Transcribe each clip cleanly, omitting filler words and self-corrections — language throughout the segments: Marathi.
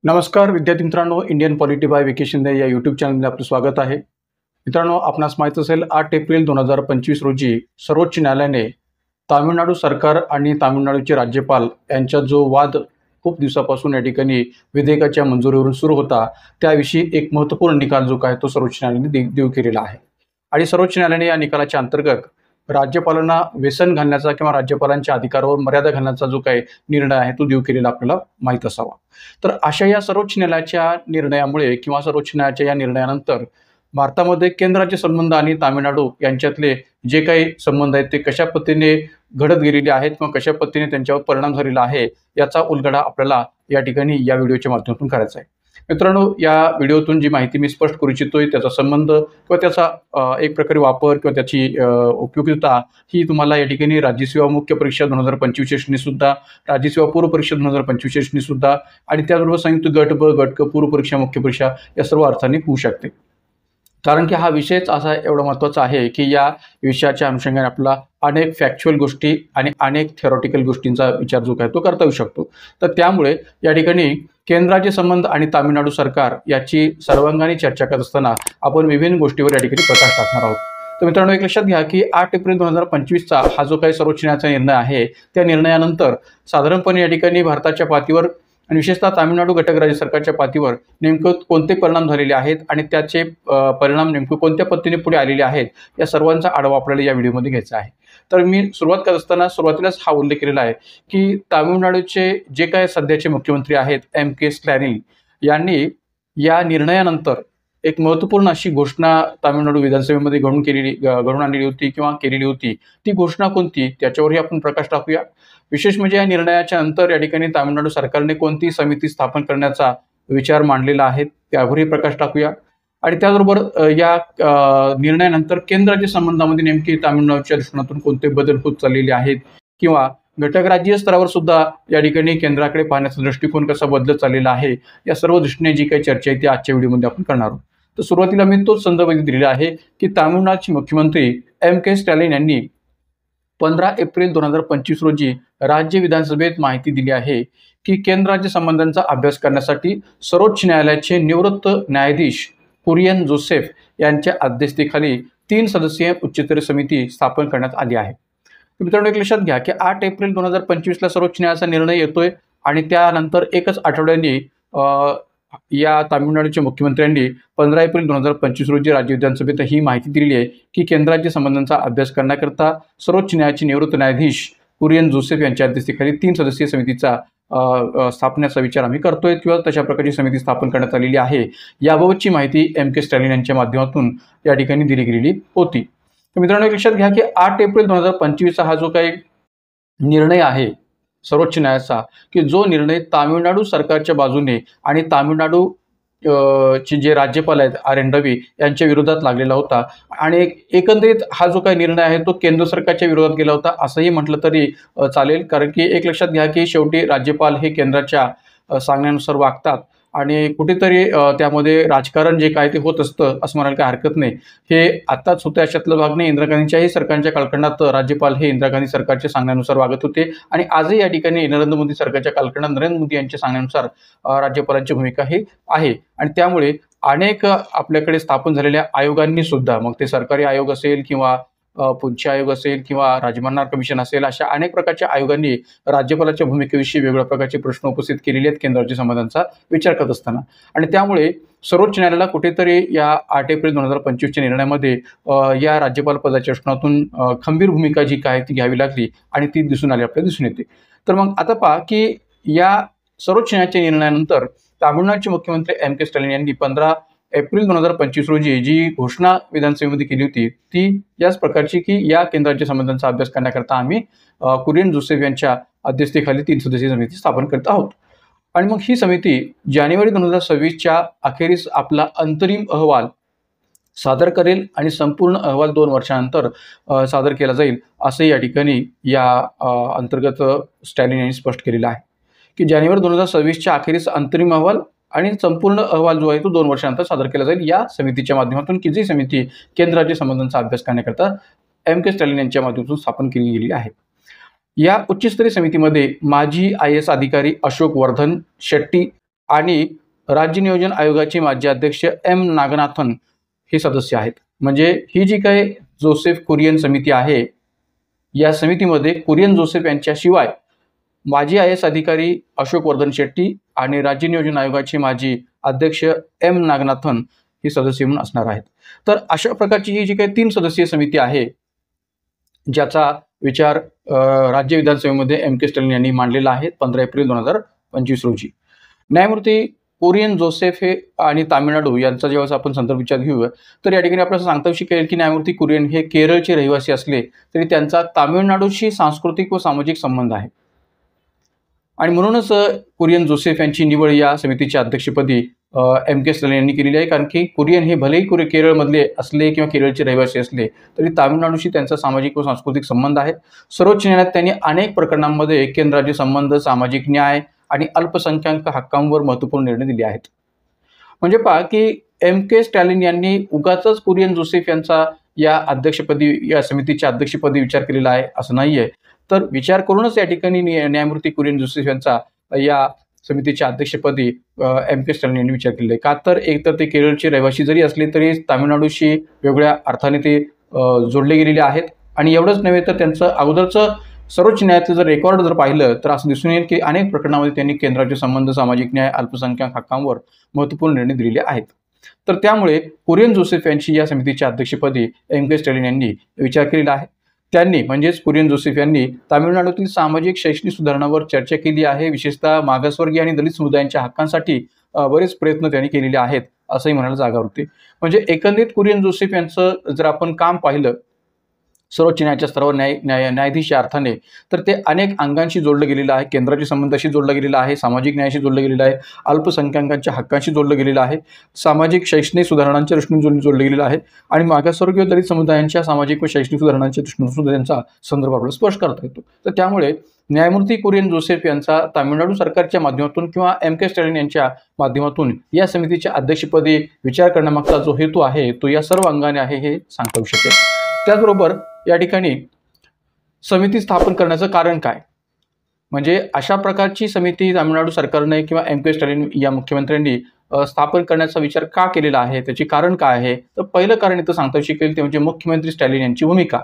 नमस्कार विद्यार्थी मित्रांनो, इंडियन पॉलिटी बाय विके शिंदे या यूट्यूब चॅनलमध्ये आपलं स्वागत आहे. मित्रांनो, आपणास माहीत असेल 8 एप्रिल 2025 रोजी सर्वोच्च न्यायालयाने तामिळनाडू सरकार आणि तामिळनाडूचे राज्यपाल यांच्यात जो वाद खूप दिवसापासून या ठिकाणी विधेयकाच्या मंजुरीवरून सुरू होता, त्याविषयी एक महत्त्वपूर्ण निकाल जो काय तो सर्वोच्च न्यायालयाने देऊ केलेला आहे. आणि सर्वोच्च न्यायालयाने या निकालाच्या अंतर्गत राज्यपालांना व्यसन घालण्याचा किंवा राज्यपालांच्या अधिकारावर मर्यादा घालण्याचा जो काही निर्णय आहे तो देऊ केलेला आपल्याला माहीत असावा. तर अशा या सर्वोच्च न्यायालयाच्या निर्णयामुळे किंवा सर्वोच्च न्यायालयाच्या या निर्णयानंतर भारतामध्ये केंद्राचे संबंध आणि तामिळनाडू यांच्यातले जे काही संबंध आहेत ते कशा पद्धतीने घडत गेलेले आहेत किंवा कशा पद्धतीने त्यांच्यावर परिणाम झालेला आहे याचा उलगडा आपल्याला या ठिकाणी या व्हिडिओच्या माध्यमातून करायचा आहे. मित्रांनो, या व्हिडिओतून जी माहिती मी स्पष्ट करू इच्छितोय त्याचा संबंध किंवा त्याचा एक प्रकारे वापर किंवा त्याची उपयुक्तता ही तुम्हाला या ठिकाणी राज्यसेवा मुख्य परीक्षा 2025 सुद्धा, राज्यसेवा पूर्व परीक्षा 2025 सुद्धा आणि त्याचबरोबर संयुक्त गट ब गट क पूर्व परीक्षा मुख्य परीक्षा या सर्व अर्थाने होऊ शकते. कारण की हा विषयच असा एवढा महत्त्वाचा आहे की या विषयाच्या अनुषंगाने आपला अनेक फॅक्च्युअल गोष्टी आणि अनेक थेरॉटिकल गोष्टींचा विचार जो काय तो करता येऊ शकतो. तर त्यामुळे या ठिकाणी केंद्राचे संबंध आणि तामिळनाडू सरकार याची सर्वांगाने चर्चा करत असताना आपण विभिन्न गोष्टीवर या ठिकाणी प्रकाश टाकणार आहोत. तर मित्रांनो, एक लक्षात घ्या की 8 एप्रिल 2025चा हा जो काही सर्वोच्च न्यायालयाचा निर्णय आहे त्या निर्णयानंतर साधारणपणे या ठिकाणी भारताच्या पातळीवर आणि विशेषतः तामिळनाडू घटक राज्य सरकारच्या पातळीवर नेमकं कोणते परिणाम झालेले आहेत आणि त्याचे परिणाम नेमकं कोणत्या पद्धतीने पुढे आलेले आहेत या सर्वांचा आढावा आपल्याला या व्हिडिओमध्ये घ्यायचा आहे. तर मी सुरुवात करत असताना सुरुवातीलाच हा उल्लेख केलेला आहे की तामिळनाडूचे जे काय सध्याचे मुख्यमंत्री आहेत M.K. स्टॅलिन यांनी या निर्णयानंतर एक महत्त्वपूर्ण अशी घोषणा तामिळनाडू विधानसभेमध्ये घडून आणलेली होती किंवा केलेली होती. ती घोषणा कोणती त्याच्यावरही आपण प्रकाश टाकूया. विशेष म्हणजे या निर्णयाच्या नंतर या ठिकाणी तामिळनाडू सरकारने कोणती समिती स्थापन करण्याचा विचार मांडलेला आहे त्यावरही प्रकाश टाकूया. आणि त्याचबरोबर या निर्णयानंतर केंद्राच्या संबंधामध्ये नेमके तामिळनाडूच्या दृष्टिकोनातून कोणते बदल होत चाललेले आहेत किंवा घटक राज्य स्तरावर सुद्धा या ठिकाणी केंद्राकडे पाहण्याचा दृष्टिकोन कसा बदलत चाललेला आहे या सर्व दृष्टीने जी काही चर्चा आहे ती आजच्या व्हिडिओमध्ये आपण करणार आहोत. तर सुरुवातीला मी तोच संदर्भ दिलेला आहे की तामिळनाडूचे मुख्यमंत्री M.K. स्टॅलिन यांनी 15 एप्रिल 2025 रोजी राज्य विधानसभेत माहिती दिली आहे की केंद्र राज्य संबंधांचा अभ्यास करण्यासाठी सर्वोच्च न्यायालयाचे निवृत्त न्यायाधीश कुरियन जोसेफ यांच्या अध्यक्षतेखाली 3 सदस्यीय उच्चस्तरीय समिती स्थापन करण्यात आली आहे. मित्रांनो, एक लक्षात घ्या की 8 एप्रिल 2025ला सर्वोच्च न्यायालयाचा निर्णय येतोय आणि त्यानंतर एकच आठवड्याने या तामिळनाडूच्या मुख्यमंत्र्यांनी 15 एप्रिल 2025 रोजी राज्य विधानसभेत ही माहिती दिलेली आहे की केंद्राच्या संबंधांचा अभ्यास करण्याकरता सर्वोच्च न्यायालयाचे निवृत्त न्यायाधीश कुरियन जोसेफ यांच्या अध्यक्षतेखाली 3 सदस्यीय समितीचा स्थापनेचा विचार आम्ही करतोय किंवा तशा प्रकारची समिती स्थापन करण्यात आलेली आहे. याबाबतची माहिती M.K. स्टॅलिन यांच्या माध्यमातून या ठिकाणी दिली गेलेली होती. तर मित्रांनो, एक लक्षात घ्या की 8 एप्रिल 2025चा हा जो काही निर्णय आहे सर्वोच्च न्यायालयाचा की जो निर्णय तामिळनाडू सरकारच्या बाजूने आणि तामिळनाडू चे जे राज्यपाल आहेत R.N. रवी यांच्या विरोधात लागलेला होता आणि एकंदरीत हा जो काही निर्णय आहे तो केंद्र सरकारच्या विरोधात गेला होता असंही म्हटलं तरी चालेल. कारण की एक लक्षात घ्या की शेवटी राज्यपाल हे केंद्राच्या सांगण्यानुसार वागतात आणि कुठेतरी त्यामध्ये राजकारण जे काय ते होत असतं असं म्हणायला काही हरकत नाही. हे आत्ताच होतं अशातलं भाग नाही. इंदिरा गांधीच्याही सरकारच्या कालखंडात राज्यपाल हे इंदिरा गांधी सरकारच्या सांगण्यानुसार वागत होते आणि आजही या ठिकाणी नरेंद्र मोदी सरकारच्या कालखंडात नरेंद्र मोदी यांच्या सांगण्यानुसार राज्यपालांची भूमिका ही आहे. आणि त्यामुळे अनेक आपल्याकडे स्थापन झालेल्या आयोगांनी सुद्धा, मग ते सरकारी आयोग असेल किंवा पुंछ आयोग असेल किंवा राजमन्नार कमिशन असेल, अशा अनेक प्रकारच्या आयोगांनी राज्यपालाच्या भूमिकेविषयी वेगवेगळ्या प्रकारचे प्रश्न उपस्थित केलेले आहेत केंद्राच्या संबंधांचा विचार करत असताना. आणि त्यामुळे सर्वोच्च न्यायालयाला कुठेतरी या 8 एप्रिल 2025च्या निर्णयामध्ये या राज्यपाल पदाच्या दृष्टिकोनातून खंबीर भूमिका जी काय ती घ्यावी लागली आणि ती दिसून आली आपल्याला दिसून येते. तर मग आता पहा की या सर्वोच्च न्यायालयाच्या निर्णयानंतर तामिळनाडूचे मुख्यमंत्री M.K. स्टॅलिन यांनी 15 एप्रिल 2025 रोजी जी घोषणा विधानसभेमध्ये केली होती ती याच प्रकारची की या केंद्राच्या संबंधांचा अभ्यास करण्याकरता आम्ही कुरियन जोसेफ यांच्या अध्यक्षतेखाली 3 सदस्यीय समिती स्थापन करत आहोत. आणि मग ही समिती जानेवारी 2026च्या अखेरीस आपला अंतरिम अहवाल सादर करेल आणि संपूर्ण अहवाल 2 वर्षानंतर सादर केला जाईल असं या ठिकाणी या अंतर्गत स्टॅलिन यांनी स्पष्ट केलेलं आहे की जानेवारी 2026च्या अखेरीस अंतरिम अहवाल आणि संपूर्ण अहवाल जो आहे तो 2 वर्षानंतर सादर केला जाईल या समितीच्या माध्यमातून की जी समिती केंद्राच्या संबंधांचा अभ्यास करण्याकरता M.K. स्टॅलिन यांच्या माध्यमातून स्थापन केली गेली आहे. या उच्चस्तरीय समितीमध्ये माजी IAS अधिकारी अशोक वर्धन शेट्टी आणि राज्य नियोजन आयोगाचे माजी अध्यक्ष एम नागनाथन हे सदस्य आहेत. म्हणजे ही जी काही जोसेफ कुरियन समिती आहे, या समितीमध्ये कुरियन जोसेफ यांच्याशिवाय माजी IAS अधिकारी अशोक वर्धन शेट्टी आणि राज्य नियोजन आयोगाचे माजी अध्यक्ष एम नागनाथन हे सदस्य म्हणून असणार आहेत. तर अशा प्रकारची ही जी काही 3 सदस्यीय समिती आहे, ज्याचा विचार राज्य विधानसभेमध्ये M.K. स्टॅलिन यांनी मांडलेला आहे 15 एप्रिल 2025 रोजी. न्यायमूर्ती कुरियन जोसेफ हे आणि तामिळनाडू यांचा जेव्हा आपण संदर्भ विचार घेऊ, तर या ठिकाणी आपल्याला सांगता येईल की न्यायमूर्ती कुरियन हे केरळचे रहिवासी असले तरी त्यांचा तामिळनाडूशी सांस्कृतिक व सामाजिक संबंध आहे आणि म्हणूनच कुरियन जोसेफ यांची निवड या समितीच्या अध्यक्षपदी M.K. स्टॅलिन यांनी केलेली आहे. कारण की कुरियन हे भलेही केरळमधले असले किंवा केरळचे रहिवासी असले तरी तामिळनाडूशी त्यांचा सामाजिक व सांस्कृतिक संबंध आहे. सर्वोच्च न्यायालयात त्यांनी अनेक प्रकरणांमध्ये केंद्र राज्य संबंध, सामाजिक न्याय आणि अल्पसंख्याक हक्कांवर महत्त्वपूर्ण निर्णय दिले आहेत. म्हणजे पहा की M.K. स्टॅलिन यांनी उगाचच कुरियन जोसेफ यांचा या अध्यक्षपदी, या समितीच्या अध्यक्षपदी विचार केलेला आहे असं नाहीये. तर विचार करूनच या ठिकाणी न्यायमूर्ती कुरियन जोसेफ यांचा या समितीच्या अध्यक्षपदी M.K. स्टॅलिन यांनी विचार केलेला आहे. का तर एकतर ते केरळचे रहिवासी जरी असले तरी तामिळनाडूशी वेगळ्या अर्थाने ते जोडले गेलेले आहेत आणि एवढंच नव्हे तर त्यांचं अगोदरचं सर्वोच्च न्यायालयाचं जर रेकॉर्ड जर पाहिलं तर असं दिसून येईल की अनेक प्रकरणामध्ये त्यांनी केंद्राचे संबंध, सामाजिक न्याय, अल्पसंख्याक हक्कांवर महत्त्वपूर्ण निर्णय दिलेले आहेत. तर त्यामुळे कुरियन जोसेफ यांची या समितीच्या अध्यक्षपदी M.K. स्टॅलिन यांनी विचार केलेला आहे. त्यांनी म्हणजेच कुरियन जोसेफ यांनी तामिळनाडूतील सामाजिक शैक्षणिक सुधारणांवर चर्चा केली आहे. विशेषतः मागासवर्गीय आणि दलित समुदायांच्या हक्कांसाठी बरेच प्रयत्न त्यांनी केलेले आहेत असंही म्हणायला जागा होती. म्हणजे एकंदरीत कुरियन जोसेफ यांचं जर आपण काम पाहिलं सर्वोच्च न्यायालयाच्या स्तरावर न्यायाधीश या अर्थाने, तर ते अनेक अंगांशी जोडलं गेलेलं आहे. केंद्राच्या संबंधाशी जोडलं गेलेलं आहे, सामाजिक न्यायाशी जोडलं गेलेलं आहे, अल्पसंख्याकांच्या हक्कांशी जोडलं गेलेलं आहे, सामाजिक शैक्षणिक सुधारणांच्या दृष्टीने जोडलं गेलेलं आहे आणि मागासवर्गीय दलित समुदायांच्या सामाजिक व शैक्षणिक सुधारणांच्या दृष्टीने सुद्धा त्यांचा संदर्भ आपल्याला स्पष्ट करता येतो. तर त्यामुळे न्यायमूर्ती कुरियन जोसेफ यांचा तामिळनाडू सरकारच्या माध्यमातून किंवा M.K. स्टॅलिन यांच्या माध्यमातून या समितीच्या अध्यक्षपदी विचार करण्यामागचा जो हेतू आहे तो या सर्व अंगाने आहे हे सांगता येऊ शकेल. त्याचबरोबर या ठिकाणी समिती स्थापन करण्याचं कारण काय, म्हणजे अशा प्रकारची समिती तामिळनाडू सरकारने किंवा M.K. स्टॅलिन या मुख्यमंत्र्यांनी स्थापन करण्याचा विचार का केलेला आहे, त्याचे कारण काय आहे. तर पहिलं कारण इथं सांगता येऊ शकेल ते म्हणजे मुख्यमंत्री स्टॅलिन यांची भूमिका.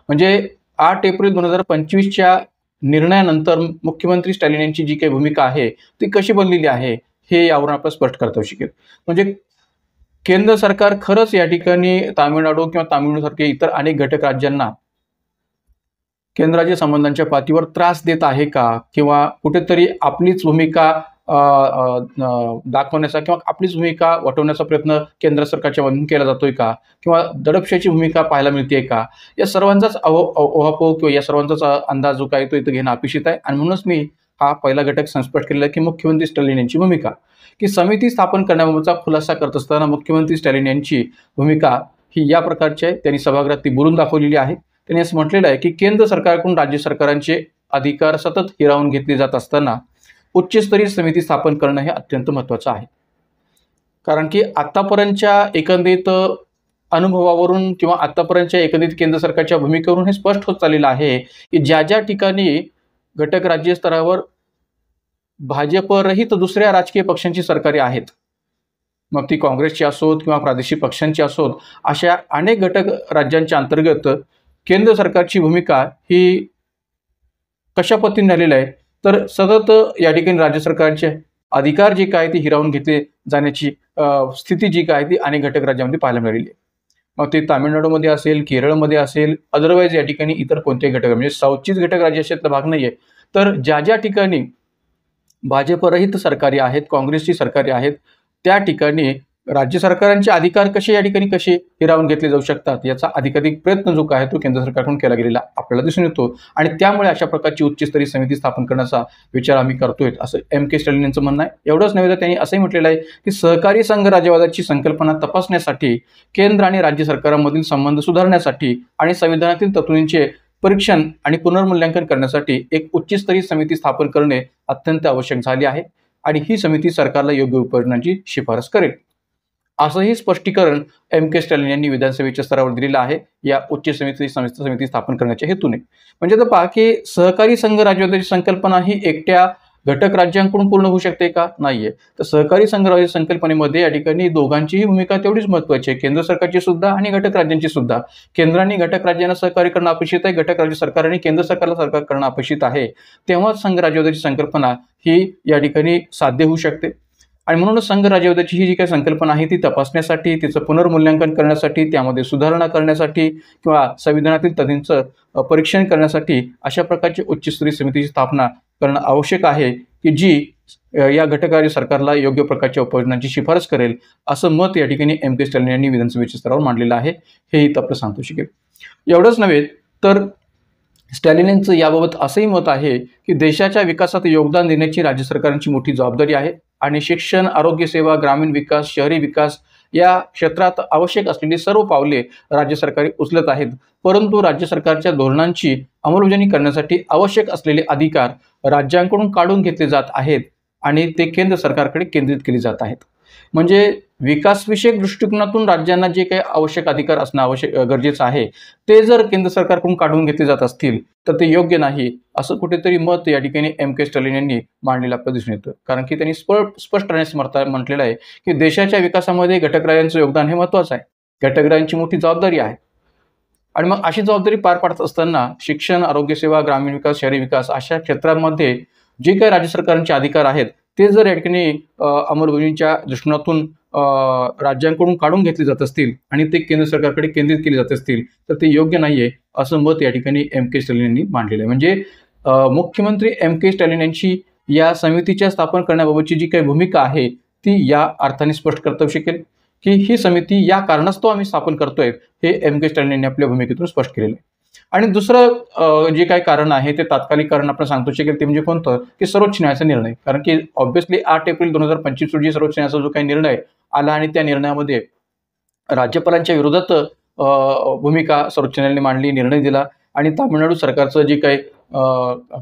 म्हणजे 8 एप्रिल 2025च्या निर्णयानंतर मुख्यमंत्री स्टॅलिन यांची जी काही भूमिका आहे ती कशी बनलेली आहे हे यावरून आपल्याला स्पष्ट करता येऊ शकेल. म्हणजे केंद्र सरकार खरंच या ठिकाणी तामिळनाडू किंवा तामिळनाडूसारखे इतर अनेक घटक राज्यांना केंद्राच्या संबंधांच्या पातळीवर त्रास देत आहे का, किंवा कुठेतरी आपलीच भूमिका दाखवण्याचा किंवा आपलीच भूमिका वटवण्याचा प्रयत्न केंद्र सरकारच्या मधून केला जातोय का, किंवा दडपशाहीची भूमिका पाहायला मिळते का, या सर्वांचाच ओहापोह किंवा या सर्वांचाच अंदाज जो काय तो इथं घेणं अपेक्षित आहे. आणि म्हणूनच मी हा पहिला घटक स्पष्ट केलेला की मुख्यमंत्री स्टॅलिन यांची भूमिका, की समिती स्थापन करण्याबाबतचा खुलासा करत असताना मुख्यमंत्री स्टॅलिन यांची भूमिका ही या प्रकारची आहे. त्यांनी सभागृहात ती बोलून दाखवलेली आहे. त्यांनी असं म्हटलेलं आहे की केंद्र सरकारकडून राज्य सरकारांचे अधिकार सतत हिरावून घेतले जात असताना उच्चस्तरीय समिती स्थापन करणं हे अत्यंत महत्त्वाचं आहे. कारण की आतापर्यंतच्या एकंदरीत अनुभवावरून किंवा आतापर्यंतच्या एकंदरीत केंद्र सरकारच्या भूमिकेवरून हे स्पष्ट होत चाललेलं आहे की ज्या ज्या ठिकाणी घटक राज्य स्तरावर भाजपरहित दुसऱ्या राजकीय पक्षांची सरकारे आहेत, मग ती काँग्रेसची असोत किंवा प्रादेशिक पक्षांची असोत, अशा अनेक घटक राज्यांच्या अंतर्गत केंद्र सरकारची भूमिका ही कशा पद्धतीने झालेली आहे, तर सतत या ठिकाणी राज्य सरकारचे अधिकार जे काय ते हिरावून घेतले जाण्याची स्थिती जी काय ती अनेक घटक राज्यामध्ये पाहायला मिळालेली आहे. मग ते तामिळनाडूमध्ये असेल, केरळमध्ये असेल, अदरवाईज या ठिकाणी इतर कोणत्याही घटक म्हणजे साऊथचीच घटक राज्यातला भाग नाही आहे. तर ज्या ज्या ठिकाणी भाजपरहित सरकारी आहेत, काँग्रेसची सरकारी आहेत, त्या ठिकाणी राज्य सरकारांचे अधिकार कसे हिरावून घेतले जाऊ शकतात याचा अधिकाधिक प्रयत्न जो काय तो केंद्र सरकारकडून केला गेलेला आपल्याला दिसून येतो. आणि त्यामुळे अशा प्रकारची उच्चस्तरीय समिती स्थापन करण्याचा विचार आम्ही करतोय असं M.K. स्टॅलिन यांचं म्हणणं आहे. एवढंच नव्हे तर त्यांनी असंही म्हटलेलं आहे की सहकारी संघ राज्यवादाची संकल्पना तपासण्यासाठी, केंद्र आणि राज्य सरकारांमधील संबंध सुधारण्यासाठी आणि संविधानातील तरतुदींचे परीक्षण आणि पुनर्मूल्यांकन करण्यासाठी एक उच्चस्तरीय समिती स्थापन करणे अत्यंत आवश्यक झाले आहे आणि ही समिती सरकारला योग्य उपाययोजनांची शिफारस करेल असंही स्पष्टीकरण M.K. स्टॅलिन यांनी विधानसभेच्या स्तरावर दिलेलं आहे या उच्च समिती स्थापन करण्याच्या हेतूने. म्हणजे तर पहा की सहकारी संघ राज्यवादाची संकल्पना ही एकट्या घटक राज्यांकडून पूर्ण होऊ शकते का? नाहीये. तर सहकारी संघराज्य संकल्पनेमध्ये या ठिकाणी दोघांचीही भूमिका तेवढीच महत्त्वाची आहे, केंद्र सरकारची सुद्धा आणि घटक राज्यांची सुद्धा. केंद्राने घटक राज्यांना सहकार्य करणं अपेक्षित आहे, घटक राज्य सरकारने केंद्र सरकारला सहकार्य करणं अपेक्षित आहे. तेव्हाच संघराज्यवादाची संकल्पना ही या ठिकाणी साध्य होऊ शकते. आणि म्हणूनच संघराज्यवादाची ही जी काही संकल्पना आहे ती तपासण्यासाठी, तिचं पुनर्मूल्यांकन करण्यासाठी, त्यामध्ये सुधारणा करण्यासाठी किंवा संविधानातील तरतुदींचं परीक्षण करण्यासाठी अशा प्रकारची उच्चस्तरीय समितीची स्थापना करणं आवश्यक आहे, की जी या घटक राज्य सरकारला योग्य प्रकारच्या उपाययोजनांची शिफारस करेल, असं मत या ठिकाणी के स्टॅलिन यांनी विधानसभेच्या स्तरावर मांडलेलं आहे. हे इथं आपलं सांगू शकेल. एवढंच नव्हे तर स्टॅलिन यांचं याबाबत असंही मत आहे, की देशाच्या विकासात योगदान देण्याची राज्य सरकारांची मोठी जबाबदारी आहे आणि शिक्षण, आरोग्य सेवा, ग्रामीण विकास, शहरी विकास या क्षेत्रात आवश्यक असलेली सर्व पावले राज्य सरकारे उचलत आहेत. परंतु राज्य सरकारच्या धोरणांची अंमलबजावणी करण्यासाठी आवश्यक असलेले अधिकार राज्यांकडून काढून घेतले जात आहेत आणि ते केंद्र सरकारकडे केंद्रित केले जात आहेत. म्हणजे विकासविषयक दृष्टिकोनातून राज्यांना जे काही आवश्यक अधिकार असणं गरजेचं आहे, ते जर केंद्र सरकारकडून काढून घेतले जात असतील तर ते योग्य नाही, असं कुठेतरी मत या ठिकाणी के स्टॅलिन यांनी मांडलेलं आपल्याला दिसून येतं. कारण की त्यांनी स्पष्टपणे म्हटलेलं आहे, की देशाच्या विकासामध्ये घटक राज्यांचं योगदान हे महत्त्वाचं आहे, घटक राज्यांची मोठी जबाबदारी आहे. आणि मग अशी जबाबदारी पार पाडत असताना शिक्षण, आरोग्य सेवा, ग्रामीण विकास, शहरी विकास अशा क्षेत्रांमध्ये जे काही राज्य सरकारांचे अधिकार आहेत ते जर या ठिकाणी अंमलबजावणीच्या दृष्टिकोनातून राज्यांकडून काढून घेतले जात असतील आणि ते केंद्र सरकारकडे केंद्रित केले जात असतील तर ते योग्य नाहीये, असं मत या ठिकाणी के स्टॅलिन यांनी मांडलेलं आहे. म्हणजे मुख्यमंत्री के स्टॅलिन यांची या समितीच्या स्थापन करण्याबाबतची जी काही भूमिका आहे ती या अर्थाने स्पष्ट करता शकेल, की ही समिती या कारणास्तव आम्ही स्थापन करतोय, हे के स्टॅलिन यांनी आपल्या भूमिकेतून स्पष्ट केलेलं आहे. आणि दुसरं जे काही कारण आहे ते तात्कालिक कारण आपण सांगतो शकेल ते म्हणजे कोणतं, की सर्वोच्च न्यायालयाचा निर्णय. कारण की ऑब्व्हियसली 8 एप्रिल 2025 रोजी सर्वोच्च न्यायालयाचा जो काही निर्णय आला आणि त्या निर्णयामध्ये राज्यपालांच्या विरोधात भूमिका सर्वोच्च न्यायालयाने मांडली, निर्णय दिला आणि तामिळनाडू सरकारचं जे काही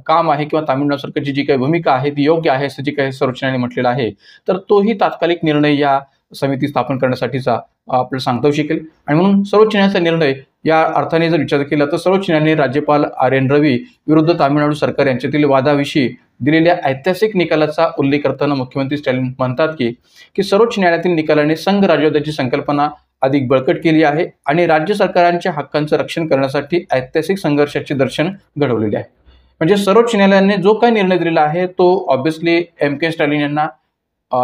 काम आहे किंवा तामिळनाडू सरकारची जी काही भूमिका आहे ती योग्य आहे असं जे काही सर्वोच्च न्यायालयाने म्हटलेलं आहे, तर तोही तात्कालिक निर्णय या समिती स्थापन करण्यासाठीचा आपल्याला सांगता शकेल. आणि म्हणून सर्वोच्च न्यायालयाचा निर्णय या अर्थाने जर विचार केला तर सर्वोच्च न्यायालयाने राज्यपाल RN रवी विरुद्ध तामिळनाडू सरकार यांच्यातील वादाविषयी दिलेल्या ऐतिहासिक निकालाचा उल्लेख करताना मुख्यमंत्री स्टॅलिन म्हणतात की सर्वोच्च न्यायालयातील निकालाने संघ राज्यवादाची संकल्पना अधिक बळकट केली आहे आणि राज्य सरकारांच्या हक्कांचं रक्षण करण्यासाठी ऐतिहासिक संघर्षाचे दर्शन घडवलेले आहे. म्हणजे सर्वोच्च न्यायालयाने जो काही निर्णय दिलेला आहे तो ऑब्व्हियसली के स्टॅलिन यांना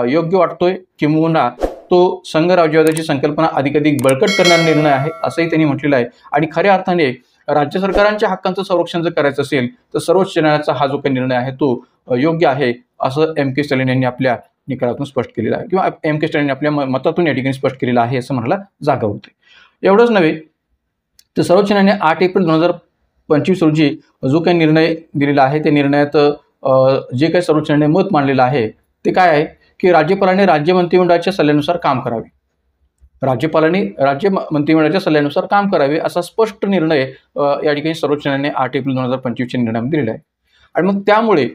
योग्य वाटतोय, किंवा तो संघ राज्यवादाची संकल्पना अधिकाधिक बळकट करणारा निर्णय आहे असंही त्यांनी म्हटलेलं आहे. आणि खऱ्या अर्थाने राज्य सरकारांच्या हक्कांचं संरक्षण जर करायचं असेल तर सर्वोच्च न्यायालयाचा हा जो काही निर्णय आहे तो योग्य आहे, असं के स्टॅलिन यांनी आपल्या निकालातून स्पष्ट केलेलं आहे किंवा के स्टॅलिन आपल्या मतातून या ठिकाणी स्पष्ट केलेलं आहे असं म्हणायला जागा होते. एवढंच नव्हे तर सर्वोच्च न्यायालयाने 8 एप्रिल 2025 रोजी जो काही निर्णय दिलेला आहे त्या निर्णयात जे काही सर्वोच्च न्यायालयाने मत मांडलेलं आहे ते काय आहे, की राज्यपालाने राज्य मंत्रिमंडळाच्या सल्ल्यानुसार काम करावे, राज्यपालांनी राज्य मंत्रिमंडळाच्या सल्ल्यानुसार काम करावे असा स्पष्ट निर्णय या ठिकाणी सर्वोच्च न्यायालयाने 8 एप्रिल 2025च्या निर्णयामध्ये दिलेला आहे. आणि मग त्यामुळे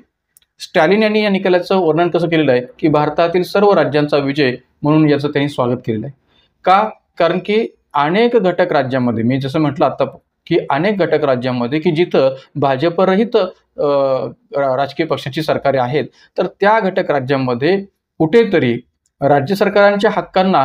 स्टॅलिन यांनी या निकालाचं वर्णन कसं केलेलं आहे, की भारतातील सर्व राज्यांचा विजय म्हणून याचं त्यांनी स्वागत केलेलं आहे. का? कारण की अनेक घटक राज्यांमध्ये, मी जसं म्हटलं आता की अनेक घटक राज्यांमध्ये की जिथं भाजपरहित राजकीय पक्षाची सरकारे आहेत, तर त्या घटक राज्यांमध्ये कुठेतरी राज्य सरकारांच्या हक्कांना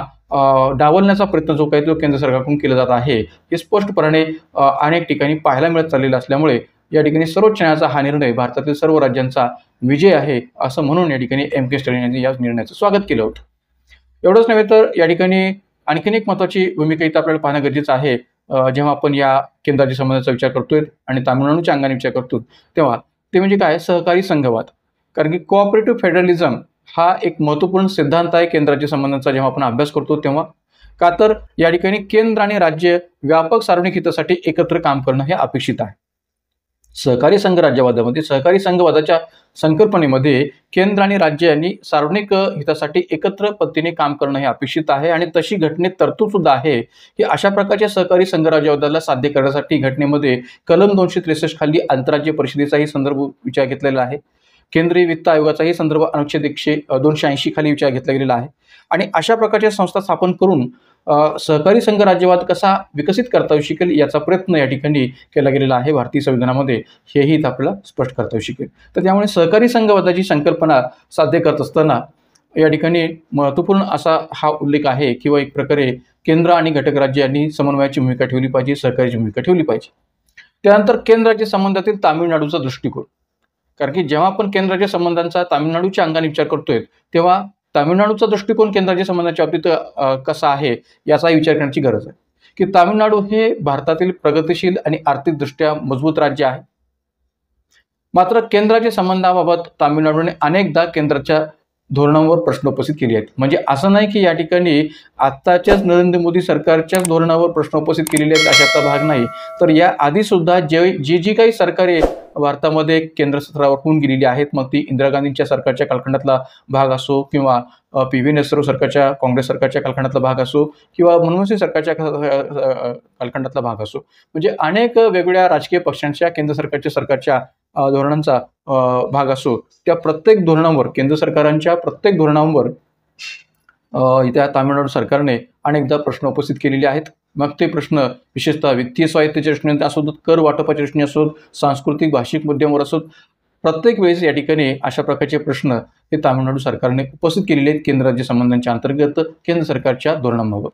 डावलण्याचा प्रयत्न जो काही तो केंद्र सरकारकडून केला जात आहे हे स्पष्टपणे अनेक ठिकाणी पाहायला मिळत चाललेलं असल्यामुळे या ठिकाणी सर्वोच्च न्यायालयाचा हा निर्णय भारतातील सर्व राज्यांचा विजय आहे असं म्हणून या ठिकाणी के स्टॅलिन यांनी या निर्णयाचं स्वागत केलं होतं. एवढंच नव्हे तर या ठिकाणी आणखीन एक महत्त्वाची भूमिका इथं आपल्याला पाहणं गरजेचं आहे. जेव्हा आपण या केंद्राच्या संबंधाचा विचार करतोय आणि तामिळनाडूच्या अंगाने विचार करतो तेव्हा ते म्हणजे काय, सहकारी संघवाद. कारण की कोऑपरेटिव्ह फेडरलिझम हा एक महत्त्वपूर्ण सिद्धांत आहे केंद्राच्या संबंधांचा जेव्हा आपण अभ्यास करतो तेव्हा. का तर या ठिकाणी केंद्र आणि राज्य व्यापक सार्वजनिक हितासाठी एकत्र काम करणं हे अपेक्षित आहे. सहकारी संघ राज्यवादामध्ये, सहकारी संघवादाच्या संकल्पनेमध्ये केंद्र आणि राज्य यांनी सार्वजनिक हितासाठी एकत्र पद्धतीने काम करणं हे अपेक्षित आहे आणि तशी घटनेत तरतूद सुद्धा आहे की अशा प्रकारच्या सहकारी संघ राज्यवादाला साध्य करण्यासाठी घटनेमध्ये कलम 263 खाली आंतरराज्य परिषदेचाही संदर्भ विचार घेतलेला आहे. केंद्रीय वित्त आयोगाचाही संदर्भ अनुच्छेद 280 खाली विचार घेतला गेलेला आहे आणि अशा प्रकारच्या संस्था स्थापन करून सहकारी संघ राज्यवाद कसा विकसित करता येऊ शकेल याचा प्रयत्न या ठिकाणी केला गेलेला आहे भारतीय संविधानामध्ये, हेही इथं आपल्याला स्पष्ट करता येऊ शकेल. तर त्यामुळे सहकारी संघवादाची संकल्पना साध्य करत असताना या ठिकाणी महत्त्वपूर्ण असा हा उल्लेख आहे किंवा एक प्रकारे केंद्र आणि घटक राज्य यांनी समन्वयाची भूमिका ठेवली पाहिजे, सहकार्याची भूमिका ठेवली पाहिजे. त्यानंतर केंद्र राज्य संबंधातील तामिळनाडूचा दृष्टिकोन, कारण की जेव्हा आपण केंद्र राज्य संबंधांचा तामिळनाडूच्या अंगाने विचार करतोय तेव्हा तामिळनाडूचा दृष्टिकोन केंद्र राज्य संबंधाच्या बाबतीत कसा आहे याचाही विचार करण्याची गरज आहे. की तामिळनाडू हे भारतातील प्रगतिशील आणि आर्थिकदृष्ट्या मजबूत राज्य आहे. मात्र केंद्र राज्य संबंधाबाबत तामिळनाडूने अनेकदा केंद्राच्या धोरणांवर प्रश्न उपस्थित केले आहेत. म्हणजे असं नाही की या ठिकाणी आत्ताच्याच नरेंद्र मोदी सरकारच्याच धोरणावर प्रश्न उपस्थित केलेले आहेत अशाचा भाग नाही, तर या आधी सुद्धा जी काही सरकारे भारतामध्ये केंद्र स्तरावर होऊन गेलेली आहेत, मग ती इंदिरा गांधींच्या सरकारच्या कालखंडातला भाग असो किंवा पी.व्ही. नरसिंह सरकारच्या काँग्रेस सरकारच्या कालखंडातला भाग असो किंवा मनमोहन सिंग सरकारच्या कालखंडातला भाग असो, म्हणजे अनेक वेगवेगळ्या राजकीय पक्षांच्या केंद्र सरकारच्या धोरणांचा भाग असो, त्या प्रत्येक धोरणांवर केंद्र सरकारांच्या प्रत्येक धोरणांवर त्या तामिळनाडू सरकारने अनेकदा प्रश्न उपस्थित केलेले आहेत. मग ते प्रश्न विशेषतः वित्तीय स्वायत्तेच्या दृष्टीने असोत, कर वाटपाच्या दृष्टीने असोत, सांस्कृतिक भाषिक मुद्द्यांवर असोत, प्रत्येक वेळेस या ठिकाणी अशा प्रकारचे प्रश्न हे तामिळनाडू सरकारने उपस्थित केलेले आहेत केंद्र राज्य संबंधांच्या अंतर्गत केंद्र सरकारच्या धोरणांबाबत.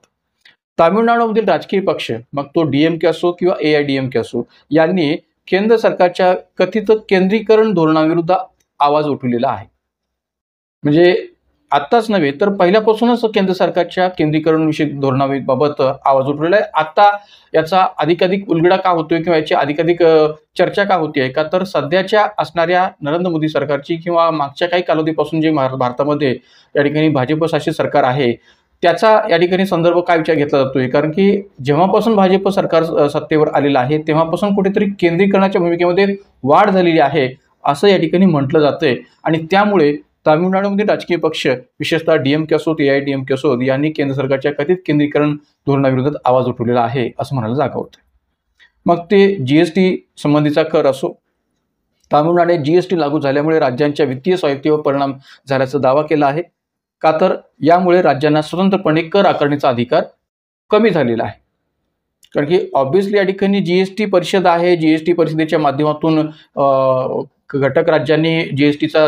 तामिळनाडूमधील राजकीय पक्ष, मग तो DMK असो किंवा AIADMK असो, यांनी केंद्र सरकारच्या कथित केंद्रीकरण धोरणाविरुद्ध आवाज उठवलेला आहे. म्हणजे आत्ताच नव्हे तर पहिल्यापासूनच केंद्र सरकारच्या केंद्रीकरणविषयक धोरणाबाबत आवाज उठवलेला आहे. आता याचा अधिकाधिक उलगडा का होतोय किंवा याची अधिकाधिक चर्चा का होतीये का, तर सध्याच्या असणाऱ्या नरेंद्र मोदी सरकारची किंवा मागच्या काही कालावधीपासून जे भारतामध्ये या ठिकाणी भाजप शासित सरकार आहे त्याचा या ठिकाणी संदर्भ काय विचार घेतला जातोय, कारण की जेव्हापासून भाजप सरकार सत्तेवर आलेलं आहे तेव्हापासून कुठेतरी केंद्रीकरणाच्या भूमिकेमध्ये वाढ झालेली आहे असं या ठिकाणी म्हटलं जातंय आणि त्यामुळे तामिळनाडूमधील राजकीय पक्ष विशेषतः DMK असोत AIADMK असोत यांनी केंद्र सरकारच्या कथित केंद्रीकरण धोरणाविरोधात आवाज उठवलेला आहे असं म्हणायला जागा होते. मग ते GST संबंधीचा कर असो, तामिळनाडूने GST लागू झाल्यामुळे राज्यांच्या वित्तीय स्वायत्तेवर परिणाम झाल्याचा दावा केला आहे का, तर यामुळे राज्यांना स्वतंत्रपणे कर आकारणीचा अधिकार कमी झालेला आहे. कारण की ऑब्व्हियसली या ठिकाणी GST परिषद आहे, GST परिषदेच्या माध्यमातून घटक राज्यांनी GSTचा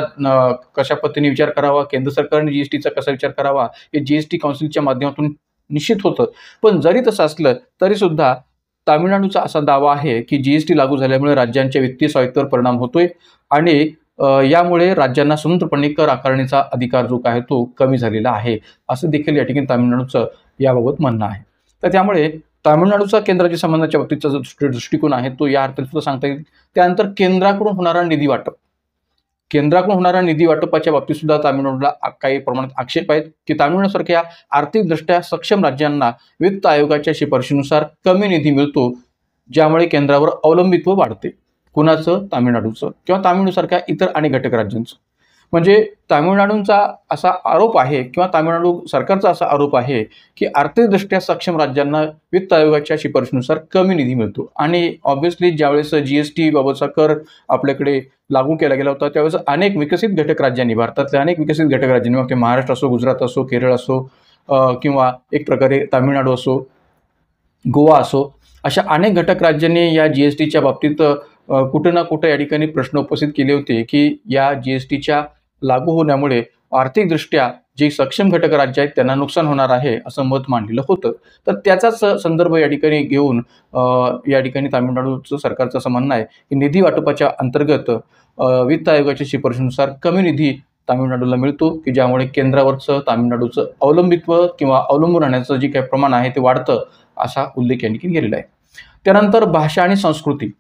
कशा पद्धतीने विचार करावा, केंद्र सरकारने GSTचा कसा विचार करावा हे GST काउन्सिलच्या माध्यमातून निश्चित होतं. पण जरी तसं असलं तरी सुद्धा तामिळनाडूचा असा दावा आहे की GST लागू झाल्यामुळे राज्यांच्या वित्तीय स्वायत्तेवर परिणाम होतोय आणि यामुळे राज्यांना स्वतंत्रपणे कर आकारणीचा अधिकार जो काय तो कमी झालेला आहे असं देखील या ठिकाणी तामिळनाडूचं याबाबत म्हणणं आहे. तर त्यामुळे तामिळनाडूचा केंद्र राज्य संबंधाच्या बाबतीतचा जो दृष्टिकोन आहे तो या अर्थाने सुद्धा सांगता येईल. त्यानंतर केंद्राकडून होणारा निधी वाटप, केंद्राकडून होणारा निधी वाटपाच्या बाबतीत सुद्धा तामिळनाडूला काही प्रमाणात आक्षेप आहेत की तामिळनाडूसारख्या आर्थिकदृष्ट्या सक्षम राज्यांना वित्त आयोगाच्या शिफारशीनुसार कमी निधी मिळतो, ज्यामुळे केंद्रावर अवलंबित्व वाढते. कुणाचं? तामिळनाडूचं किंवा तामिळनाडूसारख्या इतर अनेक घटक राज्यांचं. म्हणजे तामिळनाडूचा असा आरोप आहे किंवा तामिळनाडू सरकारचा असा आरोप आहे की आर्थिकदृष्ट्या सक्षम राज्यांना वित्त आयोगाच्या शिफारशीनुसार कमी निधी मिळतो आणि ऑब्व्हियसली ज्यावेळेस GST बाबतचा कर आपल्याकडे लागू केला गेला होता त्यावेळेस अनेक विकसित घटक राज्यांनी, भारतातल्या अनेक विकसित घटक राज्यांनी, मग ते महाराष्ट्र असो, गुजरात असो, केरळ असो किंवा एक प्रकारे तामिळनाडू असो, गोवा असो, अशा अनेक घटक राज्यांनी या GSTच्या बाबतीत कुठं ना कुठं या ठिकाणी प्रश्न उपस्थित केले होते की या GSTच्या लागू होण्यामुळे आर्थिकदृष्ट्या जे सक्षम घटक राज्य आहेत त्यांना नुकसान होणार आहे असं मत मांडलेलं होतं. तर त्याचाच संदर्भ या ठिकाणी घेऊन या ठिकाणी तामिळनाडूचं सरकारचं असं म्हणणं आहे की निधी वाटपाच्या अंतर्गत वित्त आयोगाच्या शिफारशीनुसार कमी निधी तामिळनाडूला मिळतो की ज्यामुळे केंद्रावरचं तामिळनाडूचं अवलंबित्व किंवा अवलंबून राहण्याचं जे काही प्रमाण आहे ते वाढतं असा उल्लेख या ठिकाणी केलेला आहे. त्यानंतर भाषा आणि संस्कृती,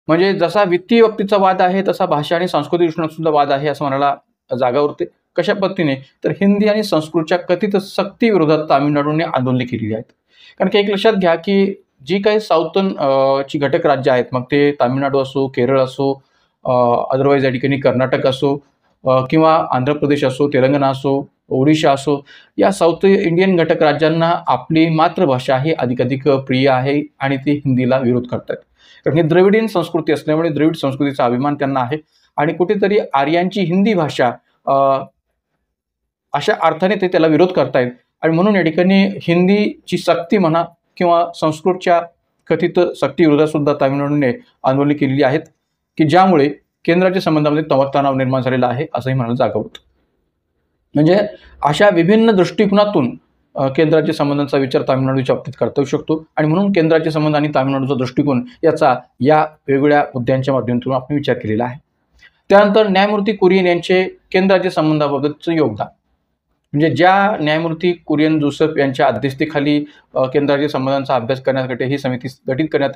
म्हणजे जसा वित्तीय बाबतीचा वाद आहे तसा भाषा आणि सांस्कृतिक दृष्टीने सुद्धा वाद आहे असं म्हणायला जागा उरते. कशा पद्धतीने? तर हिंदी आणि संस्कृतच्या कथित सक्ती विरोधात तामिळनाडूने आंदोलने केलेली आहेत. कारण की एक लक्षात घ्या की जी काही साऊथर्न ची घटक राज्य आहेत, मग ते तामिळनाडू असो, केरळ असो, अदरवाईज या ठिकाणी कर्नाटक असो किंवा आंध्र प्रदेश असो, तेलंगणा असो, ओडिशा असो, या साऊथ इंडियन घटक राज्यांना आपली मातृभाषा ही अधिकाधिक प्रिय आहे आणि ते हिंदीला विरोध करतात. कारण ही द्रविडियन संस्कृती असल्यामुळे द्रविड संस्कृतीचा अभिमान त्यांना आहे आणि कुठेतरी आर्यांची हिंदी भाषा अशा अर्थाने ते त्याला विरोध करतायत आणि म्हणून या ठिकाणी हिंदीची सक्ती म्हणा किंवा संस्कृतच्या कथित सक्तीविरोधात सुद्धा तामिळनाडूने आंदोलने केलेली आहेत की ज्यामुळे केंद्राच्या संबंधामध्ये तणाव निर्माण झालेला आहे असंही म्हणायला जागा होतं. म्हणजे अशा विभिन्न दृष्टिकोनातून केंद्राच्या संबंधांचा विचार तामिळनाडूच्या बाबतीत करता येऊ शकतो आणि म्हणून केंद्राचे संबंध आणि तामिळनाडूचा दृष्टिकोन याचा या वेगवेगळ्या मुद्द्यांच्या माध्यमातून आपण विचार केलेला आहे. त्यानंतर न्यायमूर्ती कुरियन यांचे केंद्राच्या संबंधाबाबतचं योगदान, म्हणजे ज्या न्यायमूर्ती कुरियन जोसेफ यांच्या अध्यक्षतेखाली केंद्राच्या संबंधांचा अभ्यास करण्यासाठी ही समिती गठीत करण्यात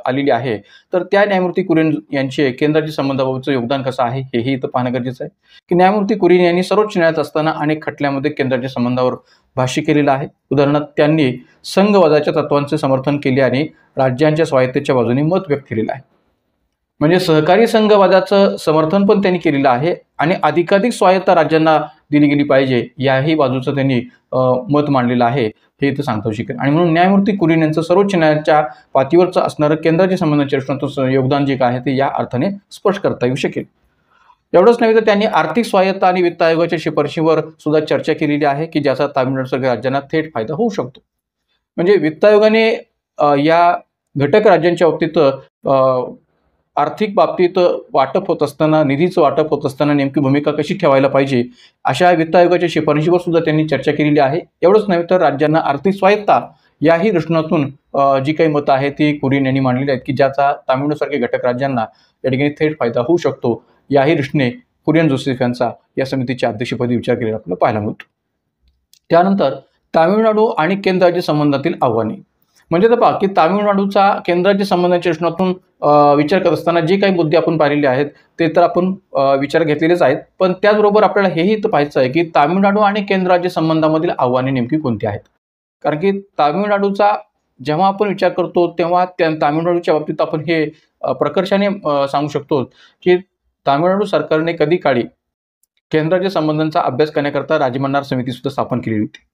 आलेली आहे, तर त्या न्यायमूर्ती कुरियन यांचे केंद्राच्या संबंधाबाबतचं योगदान कसं आहे हेही इथं पाहणं गरजेचं आहे की न्यायमूर्ती कुरियन यांनी सर्वोच्च न्यायालयात असताना अनेक खटल्यामध्ये केंद्राच्या संबंधावर भाष्य केलेलं आहे. उदाहरणार्थ त्यांनी संघवादाच्या तत्वांचे समर्थन केले आणि राज्यांच्या स्वायत्तेच्या बाजूने मत व्यक्त केलेलं आहे. म्हणजे सहकारी संघवादाचं समर्थन पण त्यांनी केलेलं आहे आणि अधिकाधिक स्वायत्ता राज्यांना दिली गेली पाहिजे याही बाजूचं त्यांनी मत मांडलेलं आहे हे इथं सांगता येऊ शकेल. आणि म्हणून न्यायमूर्ती कुरियन यांचं सर्वोच्च न्यायालयाच्या पातळीवरचं असणारं केंद्राच्या संबंधाच्या दृष्टिकोनातून योगदान जे काय आहे ते या अर्थाने स्पष्ट करता येऊ शकेल. एवढंच नव्हे तर त्यांनी आर्थिक स्वायत्ता आणि वित्त आयोगाच्या शिफारशीवर सुद्धा चर्चा केलेली आहे की ज्याचा तामिळनाडूसारख्या राज्यांना थेट फायदा होऊ शकतो. म्हणजे वित्त आयोगाने या घटक राज्यांच्या बाबतीत आर्थिक बाबतीत वाटप होत असताना, निधीचं वाटप होत असताना नेमकी भूमिका कशी ठेवायला पाहिजे अशा वित्त आयोगाच्या शिफारशीवर सुद्धा त्यांनी चर्चा केलेली आहे. एवढंच नव्हे तर राज्यांना आर्थिक स्वायत्ता याही दृष्टिकोनातून जी काही मतं आहेत ती कुरियन यांनी मांडलेली आहेत की ज्याचा तामिळनाडूसारख्या घटक राज्यांना या ठिकाणी थेट फायदा होऊ शकतो. याही दृष्टीने कुरियन जोसेफ यांचा या समितीच्या अध्यक्षपदी विचार केलेला आपल्याला पाहायला मिळतो. त्यानंतर तामिळनाडू आणि केंद्राच्या संबंधातील आव्हाने, म्हणजे तर पहा की तामिळनाडूचा केंद्राच्या संबंधाच्या दृष्टिकोनातून विचार करत असताना जे काही मुद्दे आपण पाहिलेले आहेत ते तर आपण विचार घेतलेलेच आहेत, पण त्याचबरोबर आपल्याला हेही तर पाहायचं आहे की तामिळनाडू आणि केंद्राच्या संबंधामधील आव्हाने नेमकी कोणती आहेत. कारण की तामिळनाडूचा जेव्हा आपण विचार करतो तेव्हा तामिळनाडूच्या बाबतीत आपण हे प्रकर्षाने सांगू शकतो की तामिळनाडू सरकारने कधी काळी केंद्राच्या संबंधांचा अभ्यास करण्याकरता राजमन्नार समिती सुद्धा स्थापन केली होती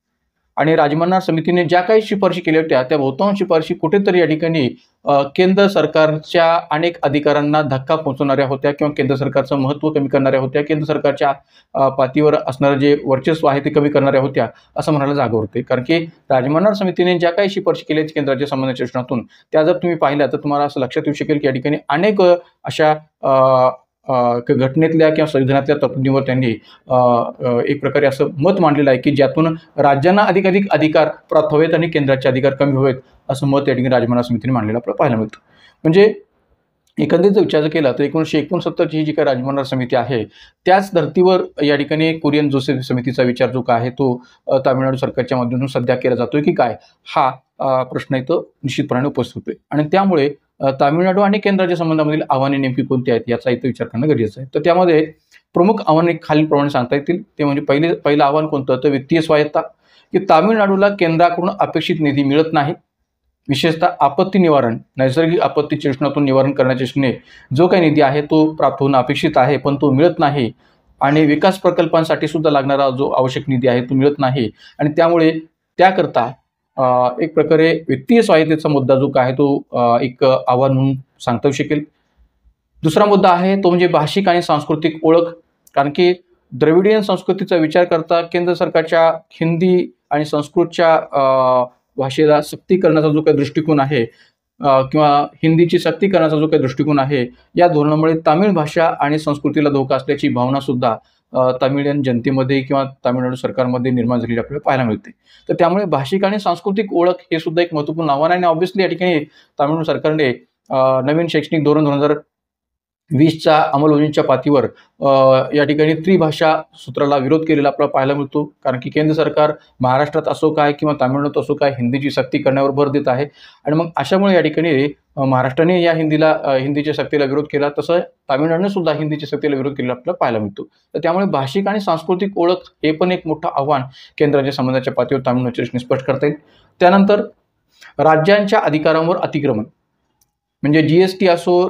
आणि राजमन्नार समितीने ज्या काही शिफारशी केल्या होत्या त्या बहुतांश शिफारशी कुठेतरी या ठिकाणी केंद्र सरकारच्या अनेक अधिकारांना धक्का पोहोचवणाऱ्या होत्या किंवा केंद्र सरकारचं महत्त्व कमी करणाऱ्या होत्या, केंद्र सरकारच्या पातळीवर असणारं जे वर्चस्व आहे ते कमी करणाऱ्या होत्या असं म्हणायला जागा होते. कारण की राजमन्नार समितीने ज्या काही शिफारशी केल्या केंद्राच्या संबंधाच्या दृष्टिकोनातून त्या जर तुम्ही पाहिल्या तर तुम्हाला असं लक्षात येऊ शकेल की या ठिकाणी अनेक अशा घटनेतल्या किंवा संविधानातल्या तरतुदींवर त्यांनी एक प्रकारे असं मत मांडलेलं आहे की ज्यातून राज्यांना अधिकाधिक अधिकार प्राप्त व्हावेत आणि केंद्राचे अधिकार कमी व्हावेत असं मत या ठिकाणी राजमन्नार समितीने मांडलेलं आपल्याला पाहायला मिळतं. म्हणजे एकंदरीत जर विचार केला तर 1969ची जी काही राजमन्नार समिती आहे त्याच धर्तीवर या ठिकाणी कुरियन जोसेफ समितीचा विचार जो काय आहे तो तामिळनाडू सरकारच्या माध्यमातून सध्या केला जातोय की काय हा प्रश्न इथं निश्चितपणे उपस्थित होतोय. आणि त्यामुळे तामिळनाडू आणि केंद्राच्या संबंधामधील आव्हाने नेमकी कोणती आहेत याचा इथं विचार करणं गरजेचं आहे. तर त्यामध्ये प्रमुख आव्हाने खालीलप्रमाणे सांगता येतील. ते म्हणजे पहिलं आव्हान कोणतं तर वित्तीय स्वायत्ता, की तामिळनाडूला केंद्राकडून अपेक्षित निधी मिळत नाही. विशेषतः आपत्ती निवारण, नैसर्गिक आपत्तीच्या दृष्टीने निवारण करण्याच्या दृष्टीने जो काही निधी आहे तो प्राप्त होणं अपेक्षित आहे पण तो मिळत नाही आणि विकास प्रकल्पांसाठी सुद्धा लागणारा जो आवश्यक निधी आहे तो मिळत नाही आणि त्यामुळे त्याकरता एक प्रकारे वित्तीय स्वायत्तेचा मुद्दा जो काय आहे तो एक आव्हान म्हणून सांगता येऊ शकेल. दुसरा मुद्दा आहे तो म्हणजे भाषिक आणि सांस्कृतिक ओळख, कारण की द्रविडियन संस्कृतीचा विचार करता केंद्र सरकारच्या हिंदी आणि संस्कृतच्या भाषेला सक्ती करण्याचा जो काही दृष्टिकोन आहे किंवा हिंदीची सक्ती करण्याचा जो काही दृष्टिकोन आहे या धोरणामुळे तामिळ भाषा आणि संस्कृतीला धोका असल्याची भावना सुद्धा तामिळियन जनतेमध्ये किंवा तामिळनाडू सरकारमध्ये निर्माण झालेली आपल्याला पाहायला मिळते. तर त्यामुळे भाषिक आणि सांस्कृतिक ओळख हे सुद्धा एक महत्त्वपूर्ण आव्हान आहे आणि ऑब्व्हियसली या ठिकाणी तामिळनाडू सरकारने नवीन शैक्षणिक धोरण 2020च्या अंमलबजावणीच्या पातळीवर या ठिकाणी त्रिभाषा सूत्राला विरोध केलेला आपल्याला पाहायला मिळतो. कारण की केंद्र सरकार महाराष्ट्रात असो काय किंवा तामिळनाडूत असो काय हिंदीची सक्ती करण्यावर भर देत आहे आणि मग अशामुळे या ठिकाणी महाराष्ट्राने या हिंदीच्या सक्तीला विरोध केला, तसं तामिळनाडूने सुद्धा हिंदीच्या सक्तीला विरोध केलेला आपल्याला पाहायला मिळतो. तर त्यामुळे भाषिक आणि सांस्कृतिक ओळख हे पण एक मोठं आव्हान केंद्राच्या संबंधाच्या पातळीवर तामिळनाडूच्या दृष्टीने स्पष्ट करता येईल. त्यानंतर राज्यांच्या अधिकारांवर अतिक्रमण, म्हणजे GST असो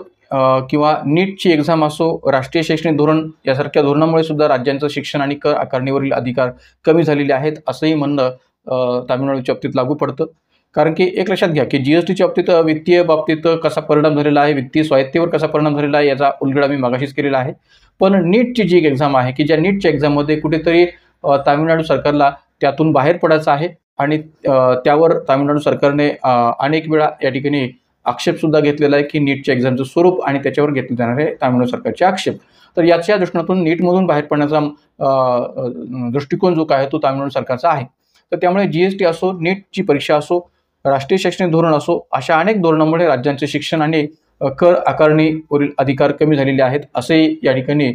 किंवा नीटची एक्झाम असो, राष्ट्रीय शैक्षणिक धोरण यासारख्या धोरणामुळे सुद्धा राज्यांचं शिक्षण आणि कर आकारणीवरील अधिकार कमी झालेले आहेत असंही म्हणणं तामिळनाडूच्या बाबतीत लागू पडतं. कारण की एक लक्षात घ्या की जीएसटीच्या बाबतीत वित्तीय बाबतीत कसा परिणाम झालेला आहे, वित्तीय स्वायत्तेवर कसा परिणाम झालेला आहे याचा उलगडा मी मगाशीच केलेला आहे. पण नीटची जी एक्झाम आहे की ज्या नीटच्या एक्झाममध्ये कुठेतरी तामिळनाडू सरकारला त्यातून बाहेर पडायचं आहे आणि त्यावर तामिळनाडू सरकारने अनेक वेळा या ठिकाणी आक्षेपसुद्धा घेतलेला आहे की नीटच्या एक्झामचं स्वरूप आणि त्याच्यावर घेतले जाणारे तामिळनाडू सरकारचे आक्षेप. तर याच्या दृष्टीकोनातून नीटमधून बाहेर पडण्याचा दृष्टिकोन जो काय तो तामिळनाडू सरकारचा आहे. तर त्यामुळे जीएसटी असो, नीटची परीक्षा असो, राष्ट्रीय शैक्षणिक धोरण असो, अशा अनेक धोरणामुळे राज्यांचे शिक्षण आणि कर आकारणीवरील अधिकार कमी झालेले आहेत असे या ठिकाणी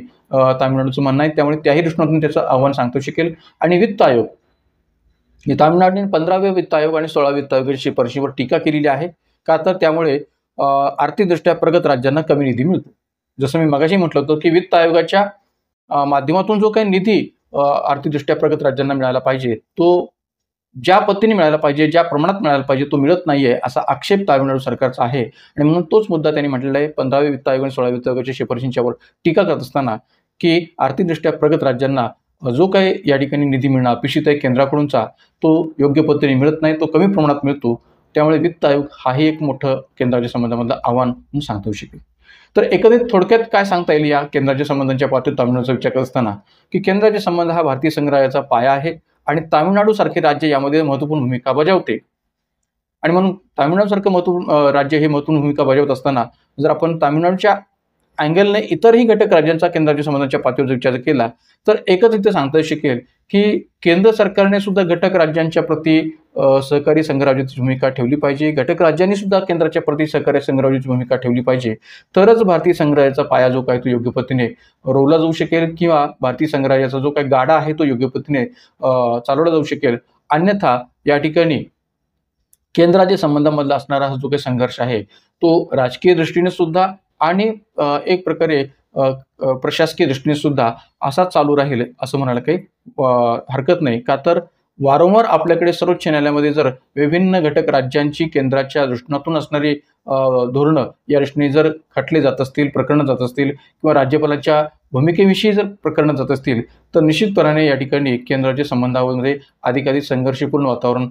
तामिळनाडूचं म्हणणं आहे. त्यामुळे त्याही दृष्टीकोनातून त्याचं आव्हान सांगता शकेल. आणि वित्त आयोग, तामिळनाडूने 15वे वित्त आयोग आणि 16वे वित्त आयोगाच्या शिफारशीवर टीका केलेली आहे. का तर त्यामुळे आर्थिकदृष्ट्या प्रगत राज्यांना कमी निधी मिळतो. जसं मी मगाशी म्हटलं होतं की वित्त आयोगाच्या माध्यमातून जो काही निधी आर्थिकदृष्ट्या प्रगत राज्यांना मिळाला पाहिजे तो ज्या पद्धतीने मिळायला पाहिजे, ज्या प्रमाणात मिळायला पाहिजे तो मिळत नाहीये असा आक्षेप तामिळनाडू सरकारचा आहे. आणि म्हणून तोच मुद्दा त्यांनी म्हटलेला आहे 15वे वित्त आयोग आणि 16व्या वित्त आयोगाच्या शिफारशींच्यावर टीका करत असताना की आर्थिकदृष्ट्या प्रगत राज्यांना जो काही या ठिकाणी निधी मिळणं अपेक्षित आहे केंद्राकडूनचा तो योग्य पद्धतीने मिळत नाही, तो कमी प्रमाणात मिळतो. त्यामुळे वित्त आयोग हाही एक मोठं केंद्राच्या संबंधामधलं आव्हान म्हणून सांगता येऊ शकेल. तर एकंदरीत थोडक्यात काय सांगता येईल या केंद्राच्या संबंधांच्या बाबतीत तामिळनाडूचा विचार करत असताना की केंद्राचे संबंध हा भारतीय संघराज्याचा पाया आहे आणि तामिळनाडू सारखे राज्य यामध्ये महत्त्वपूर्ण भूमिका बजावते. आणि म्हणून तामिळनाडू सारखं राज्य हे महत्त्वपूर्ण भूमिका बजावत असताना जर आपण तामिळनाडूच्या अँगलने इतरही घटक राज्यांचा केंद्राच्या संबंधाच्या पातळीवर विचार केला तर एकच इथे सांगता येऊ शकेल की केंद्र सरकारने सुद्धा घटक राज्यांच्या प्रती सहकारी संघराज्याची भूमिका ठेवली पाहिजे, घटक राज्यांनी सुद्धा केंद्राच्या प्रती सहकारी संघराज्याची भूमिका ठेवली पाहिजे. तरच भारतीय संघराज्याचा पाया जो काय तो योग्य पद्धतीने रोवला जाऊ शकेल किंवा भारतीय संघराज्याचा जो काही गाडा आहे तो योग्य पद्धतीने चालवला जाऊ शकेल. अन्यथा या ठिकाणी केंद्राच्या संबंधामधला असणारा हा जो काही संघर्ष आहे तो राजकीय दृष्टीने सुद्धा आणि एक प्रकारे प्रशासकीय दृष्टीने सुद्धा असा चालू राहील असं म्हणायला काही हरकत नाही. का तर वारंवार आपल्याकडे सर्वोच्च न्यायालयामध्ये जर विभिन्न घटक राज्यांची केंद्राच्या दृष्टिकोनातून असणारी धोरणं या दृष्टीने जर खटले जात असतील, प्रकरणं जात असतील किंवा राज्यपालाच्या भूमिकेविषयी जर प्रकरणं जात असतील तर निश्चितपणाने या ठिकाणी केंद्राच्या संबंधामध्ये अधिकाधिक संघर्षपूर्ण वातावरण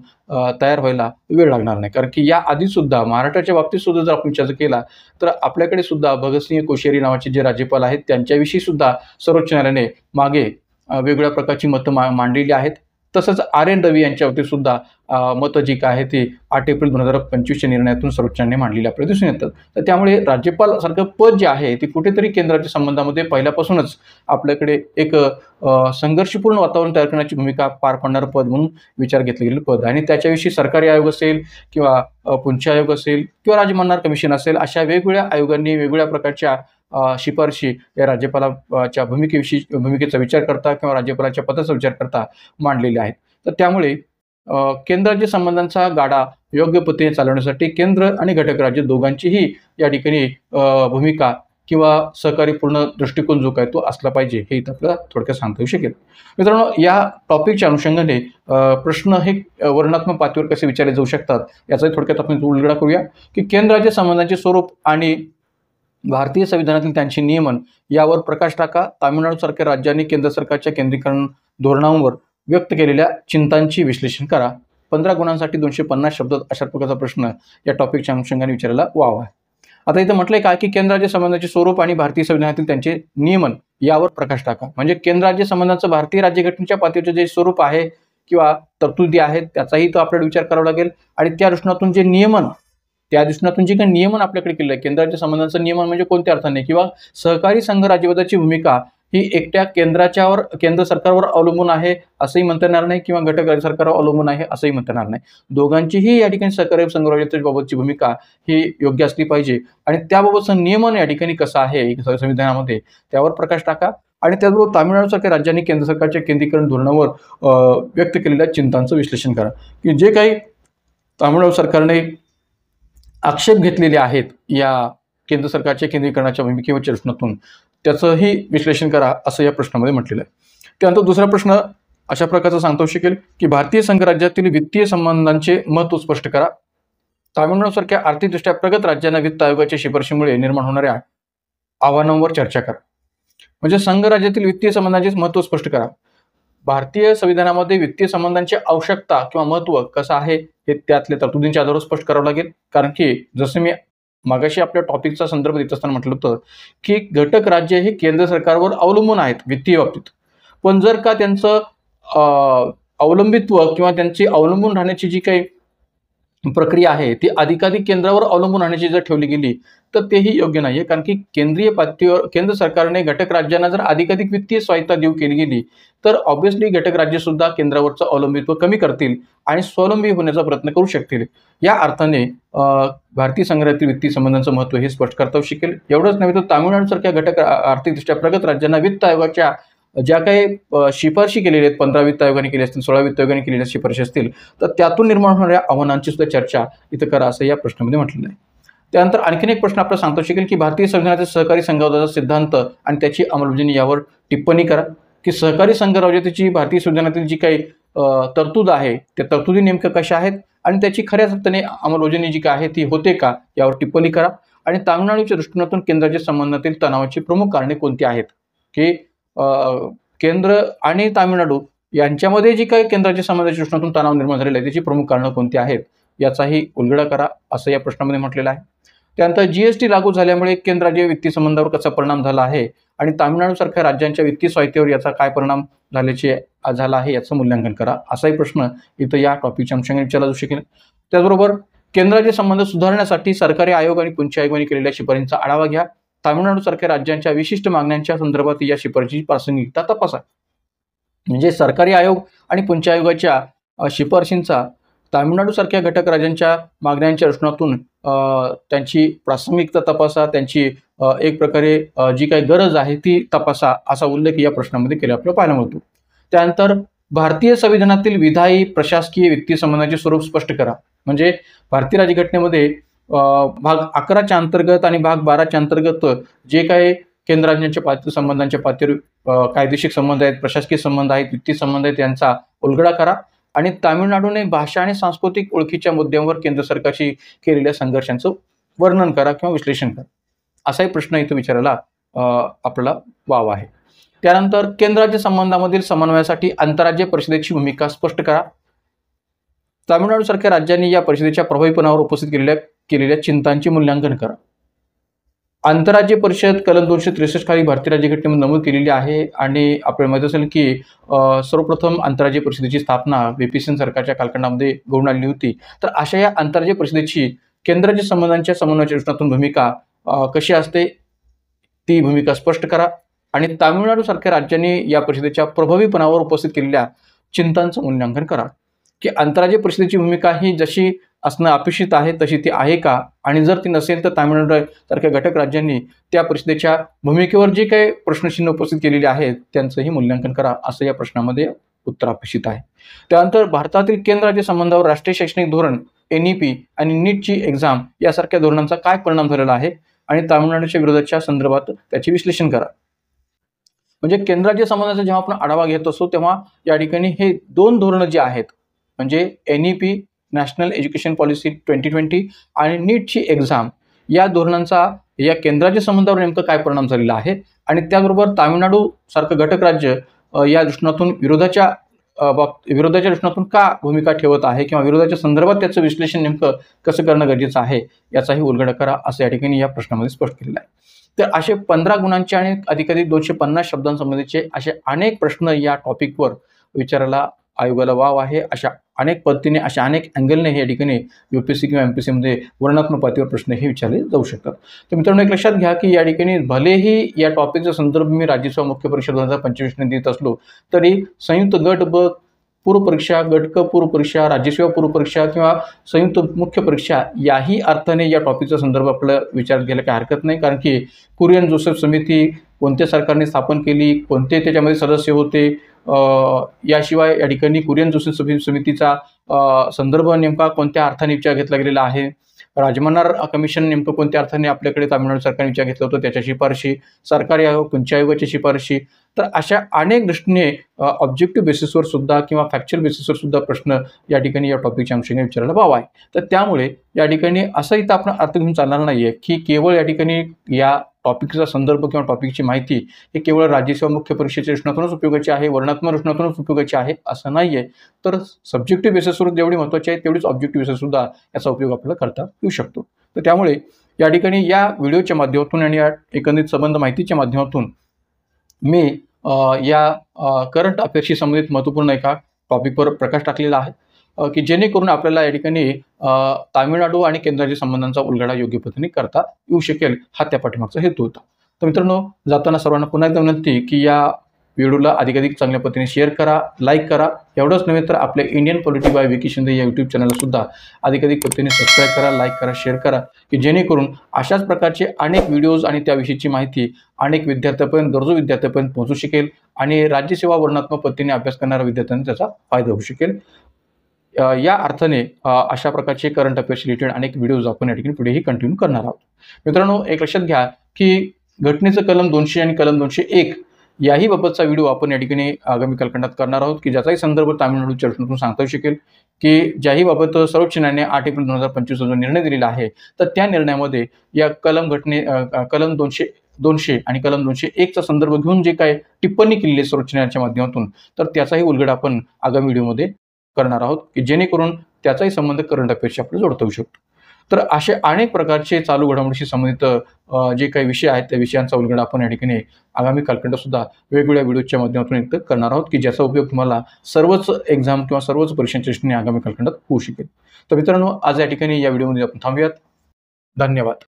तयार व्हायला वेळ लागणार नाही. कारण की या आधीसुद्धा महाराष्ट्राच्या बाबतीत सुद्धा जर आपण विचार केला तर आपल्याकडे सुद्धा भगतसिंह कोश्यारी नावाचे जे राज्यपाल आहेत त्यांच्याविषयी सुद्धा सर्वोच्च न्यायालयाने मागे वेगवेगळ्या प्रकारची मतं मांडलेली आहेत. तसंच RN रवी यांच्या बाबतीत सुद्धा मतं जी काय आहे ती 8 एप्रिल 2025च्या निर्णयातून सर्वोच्च न्यायालयाने मांडलेली आपल्याला दिसून येतात. तर त्यामुळे राज्यपाल सारखं पद जे आहे ते कुठेतरी केंद्राच्या संबंधामध्ये पहिल्यापासूनच आपल्याकडे एक संघर्षपूर्ण वातावरण तयार करण्याची भूमिका पार पाडणारं पद म्हणून विचार घेतलं गेलेलं पद आणि त्याच्याविषयी सरकारी आयोग असेल किंवा पुंछ आयोग असेल किंवा राज्य कमिशन असेल अशा वेगवेगळ्या आयोगांनी वेगवेगळ्या प्रकारच्या शिफारशी या राज्यपालाच्या भूमिकेचा विचार करता किंवा राज्यपालाच्या पदाचा विचार करता मांडलेले आहेत. तर त्यामुळे केंद्राच्या संबंधांचा गाडा योग्य पद्धतीने चालवण्यासाठी केंद्र आणि घटक राज्य दोघांचीही या ठिकाणी भूमिका किंवा सहकार्यपूर्ण दृष्टिकोन जो काय तो असला पाहिजे हे इथं आपल्याला थोडक्यात सांगता येऊ शकेल. मित्रांनो, या टॉपिकच्या अनुषंगाने प्रश्न हे वर्णनात्मक पातळीवर कसे विचारले जाऊ शकतात याचाही थोडक्यात आपण उलगडा करूया की केंद्र राज्य संबंधांचे स्वरूप आणि भारतीय संविधानातील त्यांचे नियमन यावर प्रकाश टाका. तामिळनाडूसारख्या राज्यांनी केंद्र सरकारच्या केंद्रीकरण धोरणांवर व्यक्त केलेल्या चिंतांची विश्लेषण करा. 15 गुणांसाठी 250 शब्दात अशा प्रकारचा प्रश्न या टॉपिकच्या अनुषंगाने विचारायला वाव आहे. आता इथं म्हटलंय काय की केंद्र राज्य संबंधाचे स्वरूप आणि भारतीय संविधानातील त्यांचे नियमन यावर प्रकाश टाका. म्हणजे केंद्र राज्य संबंधाचं भारतीय राज्यघटनेच्या पातळीचे जे स्वरूप आहे किंवा तरतुदी आहेत त्याचाही तो आपल्याला विचार करावा लागेल आणि त्या दृष्टिकोनातून जे नियमन त्या दृष्टिकोनातून जे काही नियमन आपल्याकडे केलं आहे केंद्राच्या संबंधाचं नियमन म्हणजे कोणत्या अर्थाने किंवा सहकारी संघ राज्यवादाची भूमिका ही एकट्या केंद्र सरकारवर अवलंबून आहे असंही म्हणता येणार नाही किंवा घटक राज्य सरकारवर अवलंबून आहे असंही म्हणता येणार नाही. दोघांचीही या ठिकाणी सहकारी संघ राज्याच्या बाबतची भूमिका ही योग्य असली पाहिजे आणि त्याबाबतचं नियमन या ठिकाणी कसं आहे संविधानामध्ये त्यावर प्रकाश टाका. आणि त्याचबरोबर तामिळनाडूसारख्या राज्यांनी केंद्र सरकारच्या केंद्रीकरण धोरणावर व्यक्त केलेल्या चिंतांचं विश्लेषण करा की जे काही तामिळनाडू सरकारने आक्षेप घेतलेले आहेत या केंद्र सरकारच्या केंद्रीकरणाच्या भूमिकेवरच्या दृष्टीकोनातून त्याचंही विश्लेषण करा असं या प्रश्नामध्ये म्हटलेलं आहे. त्यानंतर दुसरा प्रश्न अशा प्रकारचा सांगता येऊ शकेल की भारतीय संघ राज्यातील वित्तीय संबंधांचे महत्त्व स्पष्ट करा. तामिळनाडूसारख्या आर्थिकदृष्ट्या प्रगत राज्यांना वित्त आयोगाच्या शिफारशीमुळे निर्माण होणाऱ्या आव्हानांवर चर्चा करा. म्हणजे संघ राज्यातील वित्तीय संबंधांचे महत्त्व स्पष्ट करा. भारतीय संविधानामध्ये वित्तीय संबंधांची आवश्यकता किंवा महत्त्व कसं आहे हे त्यातल्या तरतुदींच्या आधारावर स्पष्ट करावं लागेल. कारण की जसं मी मागाशी आपल्या टॉपिकचा संदर्भ देत असताना म्हटलं होतं की घटक राज्य हे केंद्र सरकारवर अवलंबून आहेत वित्तीय बाबतीत. पण जर का त्यांचं अवलंबित्व किंवा त्यांची अवलंबून राहण्याची जी काही प्रक्रिया आहे ती अधिकाधिक केंद्रावर अवलंबून राहण्याची जर ठेवली गेली तर तेही योग्य नाही आहे. कारण की केंद्रीय पातळीवर केंद्र सरकारने घटक राज्यांना जर अधिकाधिक वित्तीय स्वायत्ता देऊ केली गेली तर ऑब्व्हियसली घटक राज्यसुद्धा केंद्रावरचं अवलंबित्व कमी करतील आणि स्वावलंबी होण्याचा प्रयत्न करू शकतील. या अर्थाने भारतीय संघरातील वित्तीय संबंधांचं महत्त्व हे स्पष्ट करता येऊ शकेल. एवढंच नव्हे तर तामिळनाडूसारख्या घटक आर्थिकदृष्ट्या प्रगत राज्यांना वित्त आयोगाच्या ज्या काही शिफारशी केलेल्या आहेत, 15 वित्त आयोगाने केली असतील, 16 वित्त आयोगाने केलेल्या शिफारशी असतील, तर त्यातून निर्माण होणाऱ्या आव्हानांची सुद्धा चर्चा इथं करा असं या प्रश्नामध्ये म्हटलेलं आहे. त्यानंतर आणखीन एक प्रश्न आपल्याला सांगता शकेल की भारतीय संविधानाचे सहकारी संघराज्याचा सिद्धांत आणि त्याची अंमलबजावणी यावर टिप्पणी करा. की सहकारी संघराज्याची भारतीय संविधानातील जी काही तरतूद आहे त्या तरतुदी नेमक्या कशा आहेत आणि त्याची खऱ्या अर्थाने अंमलबजावणी जी काय आहे ती होते का यावर टिप्पणी करा. आणि तामिळनाडूच्या दृष्टिकोनातून केंद्राच्या संबंधातील तणावाची प्रमुख कारणे कोणती आहेत की केंद्र आणि तामिळनाडू यांच्यामध्ये जी काही केंद्राच्या संबंधाच्या दृष्टिकोनातून तणाव निर्माण झालेला आहे त्याची प्रमुख कारणं कोणती आहेत याचाही उलगडा करा असं या प्रश्नामध्ये म्हटलेलं आहे. त्यानंतर GST लागू झाल्यामुळे केंद्र राज्य वित्तीय संबंधावर कसा परिणाम झाला आहे आणि तामिळनाडूसारख्या राज्यांच्या वित्तीय स्वायत्तेवर याचा काय परिणाम झाला आहे याचं मूल्यांकन करा असाही प्रश्न इथं या टॉपिकच्या अंशाने विचारला जाऊ शकेल. त्याचबरोबर केंद्राचे संबंध सुधारण्यासाठी सरकारी आयोग आणि पुंच आयोगाने केलेल्या शिफारशींचा आढावा घ्या. तामिळनाडूसारख्या राज्यांच्या विशिष्ट मागण्यांच्या संदर्भात या शिफारशीची प्रासंगिकता तपासा. म्हणजे सरकारी आयोग आणि पुंच आयोगाच्या शिफारशींचा तामिळनाडूसारख्या घटक राज्यांच्या मागण्यांच्या दृष्टिकोनातून त्यांची प्रासंगिकता तपासा, त्यांची एक प्रकारे जी काही गरज आहे ती तपासा असा उल्लेख या प्रश्नामध्ये केला आपल्याला पाहायला मिळतो. त्यानंतर भारतीय संविधानातील विधायी प्रशासकीय वित्तीय संबंधांचे स्वरूप स्पष्ट करा. म्हणजे भारतीय राज्यघटनेमध्ये भाग 11च्या अंतर्गत आणि भाग 12च्या अंतर्गत जे काही केंद्र राज्यांच्या संबंधांच्या पातळीवर कायदेशीर संबंध आहेत, प्रशासकीय संबंध आहेत, वित्तीय संबंध आहेत यांचा उलगडा करा. आणि तामिळनाडूने भाषा आणि सांस्कृतिक ओळखीच्या मुद्द्यांवर केंद्र सरकारशी केलेल्या संघर्षांचं वर्णन करा किंवा विश्लेषण करा असाही प्रश्न इथं विचारायला आपल्याला वाव आहे. त्यानंतर केंद्र राज्य संबंधामधील समन्वयासाठी आंतरराज्य परिषदेची भूमिका स्पष्ट करा. तामिळनाडूसारख्या राज्यांनी या परिषदेच्या प्रभावीपणावर उपस्थित केलेल्या चिंतांचे मूल्यांकन करा. आंतरराज्य परिषद कलम 263 खाली भारतीय राज्यघटनेमध्ये नमूद केलेली आहे आणि आपल्याला माहिती असेल की सर्वप्रथम आंतरराज्य परिषदेची स्थापना VP सिंग सरकारच्या कालखंडामध्ये घडून आलेली होती. तर अशा या आंतरराज्य परिषदेची केंद्राच्या संबंधांच्या समन्वयाच्या दृष्टीतून भूमिका कशी असते ती भूमिका स्पष्ट करा. आणि तामिळनाडूसारख्या राज्यांनी या परिषदेच्या प्रभावीपणावर उपस्थित केलेल्या चिंतांचं मूल्यांकन करा की आंतरराज्य परिषदेची भूमिका ही जशी असणं अपेक्षित आहे तशी ती आहे का आणि जर ती नसेल तर तामिळनाडूसारख्या घटक राज्यांनी त्या परिषदेच्या भूमिकेवर जे काही प्रश्नचिन्ह उपस्थित केलेले आहेत त्यांचंही मूल्यांकन करा असं या प्रश्नामध्ये उत्तर अपेक्षित आहे. त्यानंतर भारतातील केंद्र राज्य संबंधावर राष्ट्रीय शैक्षणिक धोरण NEP आणि नीटची एक्झाम यासारख्या धोरणांचा काय परिणाम झालेला आहे आणि तामिळनाडूच्या विरोधाच्या संदर्भात त्याचे विश्लेषण करा. म्हणजे केंद्र राज्य संबंधाचा जेव्हा आपण आढावा घेत असतो तेव्हा या ठिकाणी हे दोन धोरणं जे आहेत म्हणजे NEP नॅशनल एज्युकेशन पॉलिसी 2020 आणि नीटची एक्झाम या धोरणांचा या केंद्राच्या संबंधावर नेमकं काय परिणाम झालेला आहे आणि त्याचबरोबर तामिळनाडू सारखं घटक राज्य या दृष्टिकोनातून विरोधाच्या दृष्टिकोनातून का भूमिका ठेवत आहे किंवा विरोधाच्या संदर्भात त्याचं विश्लेषण नेमकं कसं करणं गरजेचं आहे याचाही उलगडा करा असं या ठिकाणी या प्रश्नामध्ये स्पष्ट केलेलं आहे. तर असे 15 गुणांचे आणि अधिकाधिक 250 शब्दांसंबंधीचे असे अनेक प्रश्न या टॉपिकवर विचारायला आयोगाला वाव आहे. अशा अनेक पद्धतीने अशा अनेक अँगलने या ठिकाणी UPSC किंवा MPSC मध्ये वर्णनात्मक पातळीवर प्रश्न हे विचारले जाऊ शकतात. तर मित्रांनो एक लक्षात घ्या की या ठिकाणी भलेही या टॉपिकचा संदर्भ मी राज्यसेवा मुख्य परीक्षा 2025 ने देत असलो तरी संयुक्त गट ब पूर्व परीक्षा, गट क पूर्व परीक्षा, राज्यसेवा पूर्व परीक्षा किंवा संयुक्त मुख्य परीक्षा याही अर्थाने या टॉपिकचा संदर्भ आपल्याला विचारात घ्यायला काही हरकत नाही. कारण की कुरियन जोसेफ समिती कोणत्या सरकारने स्थापन केली, कोणते त्याच्यामध्ये सदस्य होते, याशिवाय या ठिकाणी कुरियन जोसेफ समितीचा संदर्भ नेमका कोणत्या अर्थाने विचार घेतला गेलेला आहे, राजमन्नार कमिशन नेमकं कोणत्या अर्थाने आपल्याकडे तामिळनाडू सरकारने विचार घेतला होता त्याच्या शिफारशी, सरकारी आयोग पुंच आयोगाची शिफारशी तर अशा अनेक दृष्टीने ऑब्जेक्टिव्ह बेसिसवर सुद्धा किंवा फॅक्च्युअल बेसिसवर सुद्धा प्रश्न या ठिकाणी या टॉपिकच्या अनुषंगाने विचारायला वाव आहे. तर त्यामुळे या ठिकाणी असं इथं आपण अर्थ घेऊन चालणार नाही आहे की केवळ या ठिकाणी या टॉपिकचा संदर्भ किंवा टॉपिकची माहिती हे केवळ राज्यसेवा मुख्य परीक्षेच्या रचनातूनच उपयोगाची आहे, वर्णात्मक रचनातूनच उपयोगाची आहे असं नाही आहे. तर सब्जेक्टिव्ह बेसिसवर जेवढी महत्त्वाची आहे तेवढीच ऑब्जेक्टिव्ह बेसिस सुद्धा याचा उपयोग आपल्याला करता येऊ शकतो. तर त्यामुळे या ठिकाणी या व्हिडिओच्या माध्यमातून आणि या एकंदरीत संबंध माहितीच्या माध्यमातून मी या करंट अफेअर्सशी संबंधित महत्त्वपूर्ण एका टॉपिकवर प्रकाश टाकलेला आहे की जेणेकरून आपल्याला या ठिकाणी तामिळनाडू आणि केंद्राच्या संबंधांचा उलगडा योग्य पद्धतीने करता येऊ शकेल, हा त्या पाठीमागचा हेतू होता. तर मित्रांनो, जाताना सर्वांना पुन्हा एकदा विनंती की या व्हिडिओला अधिकाधिक चांगल्या पद्धतीने शेअर करा, लाईक करा. एवढंच नव्हे तर आपल्या Indian polity bye Vicky Shinde या यूट्यूब चॅनलला सुद्धा अधिकाधिक पद्धतीने सबस्क्राईब करा, लाईक करा, शेअर करा की जेणेकरून अशाच प्रकारचे अनेक व्हिडिओज आणि त्याविषयीची माहिती अनेक विद्यार्थ्यांपर्यंत, गरजू विद्यार्थ्यांपर्यंत पोहोचू शकेल आणि राज्यसेवा वर्णात्मक पद्धतीने अभ्यास करणाऱ्या विद्यार्थ्यांना त्याचा फायदा होऊ शकेल. या अर्थाने अशा प्रकारचे करंट अफेअर्स रिलेटेड अनेक व्हिडिओज आपण या ठिकाणी पुढेही कंटिन्यू करणार आहोत. मित्रांनो, एक लक्षात घ्या की घटनेचं कलम 200 आणि कलम 201 याही बाबतचा व्हिडिओ आपण या ठिकाणी आगामी कालखंडात करणार आहोत की ज्याचाही संदर्भ तामिळनाडूच्या रचनेतून सांगता येऊ शकेल की ज्याही बाबत सर्वोच्च न्यायालयाने 8 एप्रिल 2025 जो निर्णय दिलेला आहे तर त्या निर्णयामध्ये या कलम 200 आणि कलम 201चा संदर्भ घेऊन जे काय टिप्पणी केलेली आहे सर्वोच्च न्यायालयाच्या माध्यमातून तर त्याचाही उलगडा आपण आगामी व्हिडिओमध्ये करणार आहोत की जेणेकरून त्याचाही संबंध करंट अफेअर्सशी आपल्याला जोडता येऊ शकतो. तर असे अनेक प्रकारचे चालू घडामोडीशी संबंधित जे काही विषय आहेत त्या विषयांचा उलगडा आपण या ठिकाणी आगामी कालखंडात सुद्धा वेगवेगळ्या व्हिडिओच्या माध्यमातून करणार आहोत की ज्याचा उपयोग तुम्हाला सर्वच एक्झाम किंवा सर्वच परीक्षांच्या दृष्टीने आगामी कालखंडात होऊ शकेल. तर मित्रांनो, आज या ठिकाणी या व्हिडिओमध्ये आपण थांबूयात. धन्यवाद.